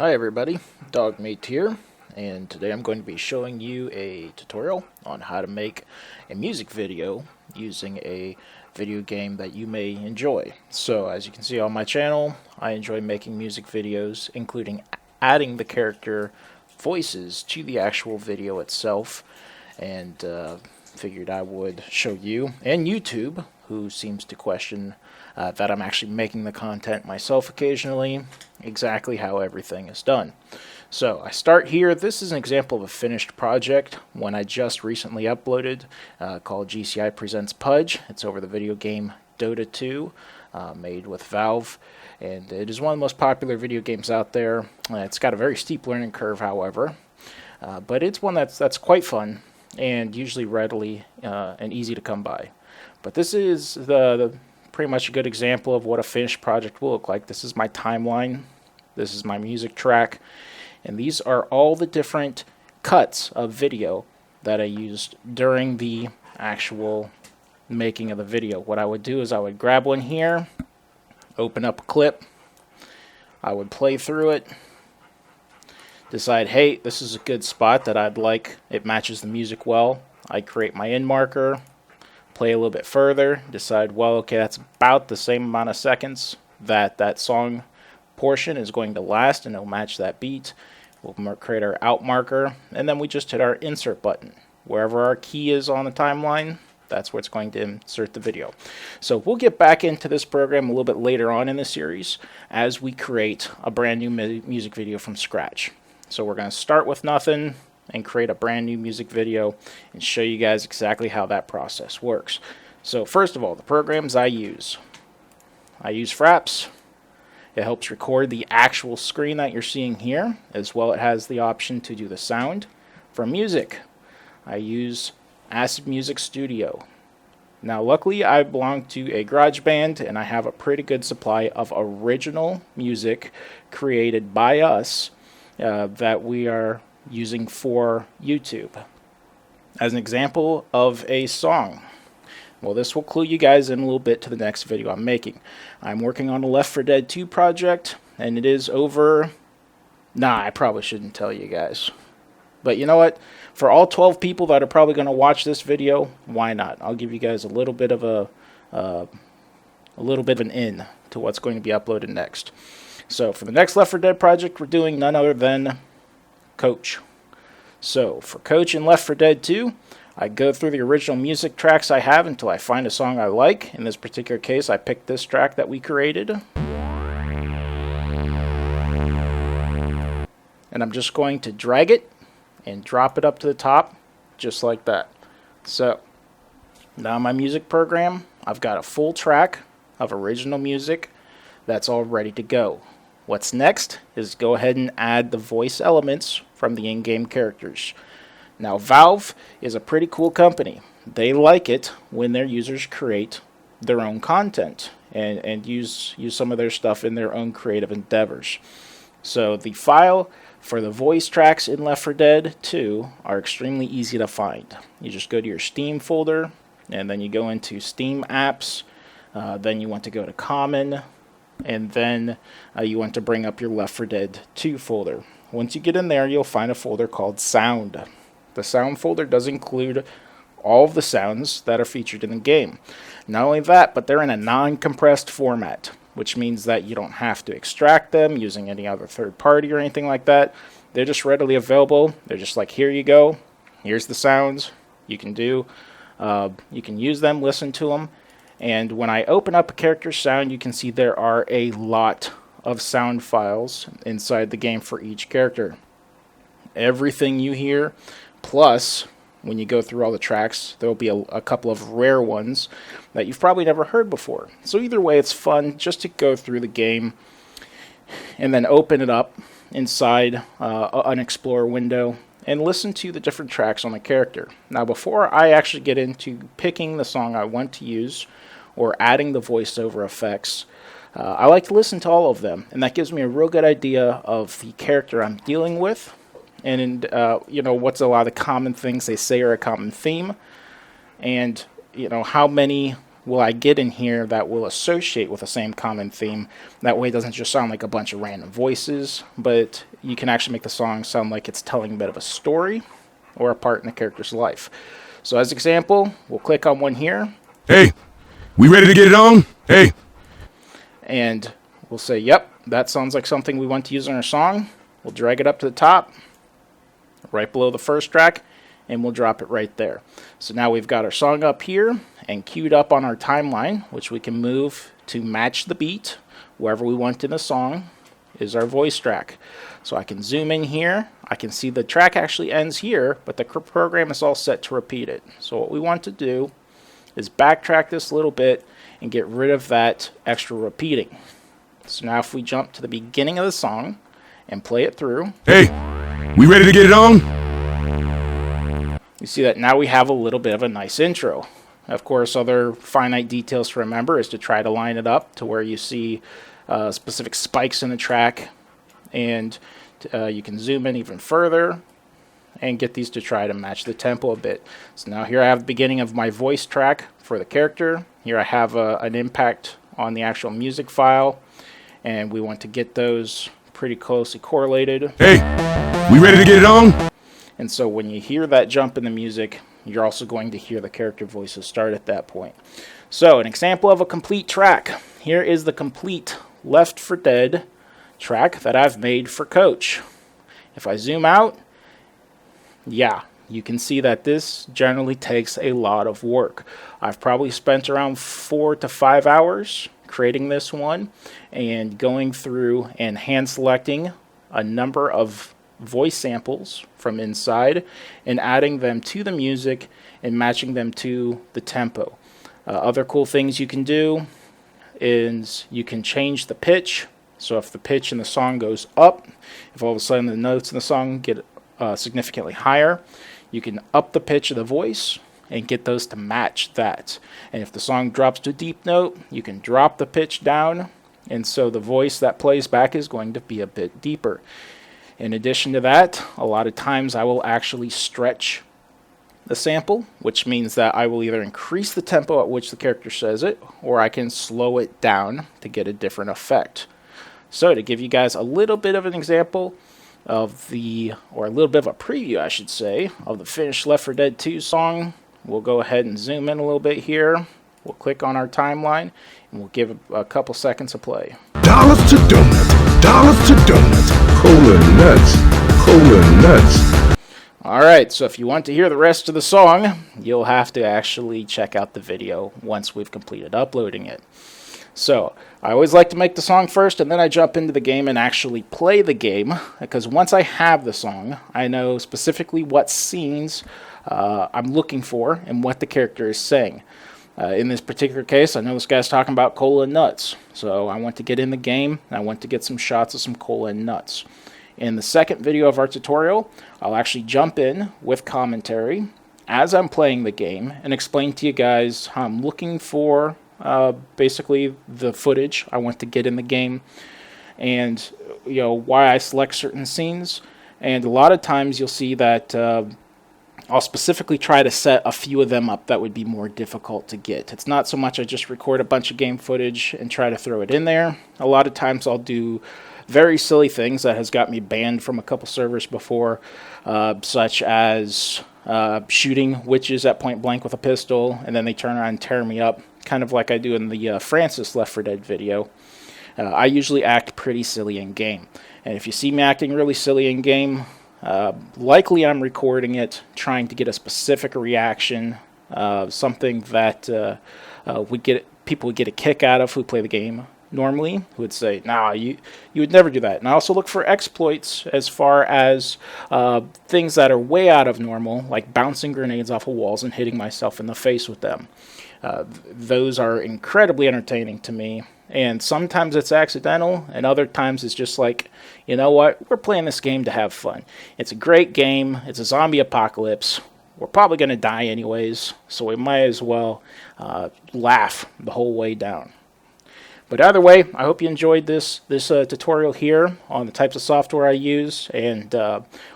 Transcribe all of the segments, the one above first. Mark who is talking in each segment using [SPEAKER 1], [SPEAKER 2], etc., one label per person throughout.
[SPEAKER 1] Hi everybody, Dogmeat here, and today I'm going to be showing you a tutorial on how to make a music video using a video game that you may enjoy. So as you can see on my channel, I enjoy making music videos, including adding the character voices to the actual video itself, and figured I would show you and YouTube, who seems to question that I'm actually making the content myself occasionally, exactly how everything is done. So I start here. This is an example of a finished project, one I just recently uploaded, called GCI Presents Pudge. It's over the video game Dota 2, made with Valve, and it is one of the most popular video games out there. It's got a very steep learning curve, however, but it's one that's quite fun and usually readily and easy to come by. But this is the pretty much a good example of what a finished project will look like. This is my timeline, this is my music track, and these are all the different cuts of video that I used during the actual making of the video. What I would do is I would grab one here, open up a clip, I would play through it, decide, hey, this is a good spot that I'd like, it matches the music well. I create my end marker, play a little bit further, decide, well, okay, that's about the same amount of seconds that song portion is going to last, and it'll match that beat. We'll create our out marker, and then we just hit our insert button. Wherever our key is on the timeline, that's where it's going to insert the video. So we'll get back into this program a little bit later on in the series as we create a brand new music video from scratch. So we're going to start with nothing and create a brand new music video and show you guys exactly how that process works. So first of all, the programs I use Fraps. It helps record the actual screen that you're seeing here, as well it has the option to do the sound. For music, I use Acid Music Studio. Now luckily I belong to a garage band and I have a pretty good supply of original music created by us that we are using for YouTube. As an example of a song, well, this will clue you guys in a little bit to the next video I'm making. I'm working on a Left 4 Dead 2 project, and it is over. I probably shouldn't tell you guys, but you know what, for all 12 people that are probably going to watch this video, why not? I'll give you guys a little bit of an in to what's going to be uploaded next. So for the next Left 4 Dead project, we're doing none other than Coach. So for Coach and Left 4 Dead 2, I go through the original music tracks I have until I find a song I like. In this particular case, I picked this track that we created, and I'm just going to drag it and drop it up to the top just like that. So now in my music program, I've got a full track of original music that's all ready to go. What's next is go ahead and add the voice elements from the in-game characters. Now Valve is a pretty cool company. They like it when their users create their own content and use some of their stuff in their own creative endeavors. So the file for the voice tracks in Left 4 Dead 2 are extremely easy to find. You just go to your Steam folder, and then you go into Steam apps, then you want to go to Common, and then you want to bring up your Left 4 Dead 2 folder. Once you get in there, you'll find a folder called Sound. The Sound folder does include all of the sounds that are featured in the game. Not only that, but they're in a non-compressed format, which means that you don't have to extract them using any other third party or anything like that. They're just readily available. They're just like, here you go. Here's the sounds you can do. You can use them, listen to them. And when I open up a character sound, you can see there are a lot of sound files inside the game for each character. Everything you hear, plus when you go through all the tracks, there will be a couple of rare ones that you've probably never heard before. So either way, it's fun just to go through the game and then open it up inside an Explorer window and listen to the different tracks on the character. Now before I actually get into picking the song I want to use or adding the voiceover effects, I like to listen to all of them, and that gives me a real good idea of the character I'm dealing with, and what's a lot of the common things they say are a common theme, and how many will I get in here that will associate with the same common theme. That way it doesn't just sound like a bunch of random voices, but you can actually make the song sound like it's telling a bit of a story or a part in the character's life. So as example, we'll click on one here.
[SPEAKER 2] Hey, we ready to get it on? Hey.
[SPEAKER 1] And we'll say, yep, that sounds like something we want to use in our song. We'll drag it up to the top, right below the first track, and we'll drop it right there. So now we've got our song up here and queued up on our timeline, which we can move to match the beat wherever we want in the song is our voice track. So I can zoom in here. I can see the track actually ends here, but the program is all set to repeat it. So what we want to do is backtrack this a little bit and get rid of that extra repeating. So now if we jump to the beginning of the song and play it through.
[SPEAKER 2] Hey, we ready to get it on?
[SPEAKER 1] You see that now we have a little bit of a nice intro. Of course, other finite details to remember is to try to line it up to where you see specific spikes in the track, and you can zoom in even further and get these to try to match the tempo a bit. So now here I have the beginning of my voice track for the character. Here I have an impact on the actual music file, and we want to get those pretty closely correlated.
[SPEAKER 2] Hey, we ready to get it on?
[SPEAKER 1] And so when you hear that jump in the music, you're also going to hear the character voices start at that point. So an example of a complete track. Here is the complete Left 4 Dead track that I've made for Coach. If I zoom out, yeah, you can see that this generally takes a lot of work. I've probably spent around 4 to 5 hours creating this one and going through and hand selecting a number of voice samples from inside and adding them to the music and matching them to the tempo. Other cool things you can do is you can change the pitch. So if the pitch in the song goes up, if all of a sudden the notes in the song get significantly higher, you can up the pitch of the voice and get those to match that. And if the song drops to a deep note, you can drop the pitch down, and so the voice that plays back is going to be a bit deeper. In addition to that, a lot of times I will actually stretch the sample, which means that I will either increase the tempo at which the character says it, or I can slow it down to get a different effect. So to give you guys a little bit of an example of or a little bit of a preview, I should say, of the finished Left 4 Dead 2 song, we'll go ahead and zoom in a little bit here. We'll click on our timeline, and we'll give it a couple seconds of play.
[SPEAKER 2] Dollars to donuts, cola nuts.
[SPEAKER 1] Alright, so if you want to hear the rest of the song, you'll have to actually check out the video once we've completed uploading it. So, I always like to make the song first, and then I jump into the game and actually play the game, because once I have the song, I know specifically what scenes I'm looking for and what the character is saying. In this particular case, I know this guy's talking about cola and nuts, so I want to get in the game, and I want to get some shots of some cola and nuts. In the second video of our tutorial, I'll actually jump in with commentary as I'm playing the game and explain to you guys how I'm looking for basically the footage I want to get in the game, and why I select certain scenes. And a lot of times you'll see that I'll specifically try to set a few of them up that would be more difficult to get. It's not so much I just record a bunch of game footage and try to throw it in there. A lot of times I'll do very silly things that has got me banned from a couple servers before, such as shooting witches at point blank with a pistol, and then they turn around and tear me up, kind of like I do in the Francis Left 4 Dead video. I usually act pretty silly in game, and if you see me acting really silly in game, likely I'm recording it trying to get a specific reaction, something that people would get a kick out of who play the game normally, who would say, nah, you would never do that. And I also look for exploits as far as things that are way out of normal, like bouncing grenades off of walls and hitting myself in the face with them. Those are incredibly entertaining to me, and sometimes it's accidental, and other times it's just like, you know what, we're playing this game to have fun. It's a great game, it's a zombie apocalypse, we're probably going to die anyways, so we might as well laugh the whole way down. But either way, I hope you enjoyed this tutorial here on the types of software I use and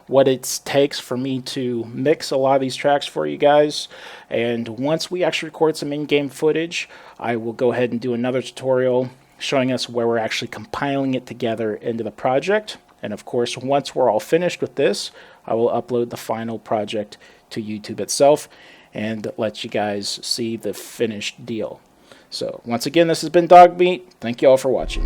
[SPEAKER 1] what it takes for me to mix a lot of these tracks for you guys. And once we actually record some in-game footage, I will go ahead and do another tutorial showing us where we're actually compiling it together into the project. And of course, once we're all finished with this, I will upload the final project to YouTube itself and let you guys see the finished deal. So once again, this has been Dogmeat. Thank you all for watching.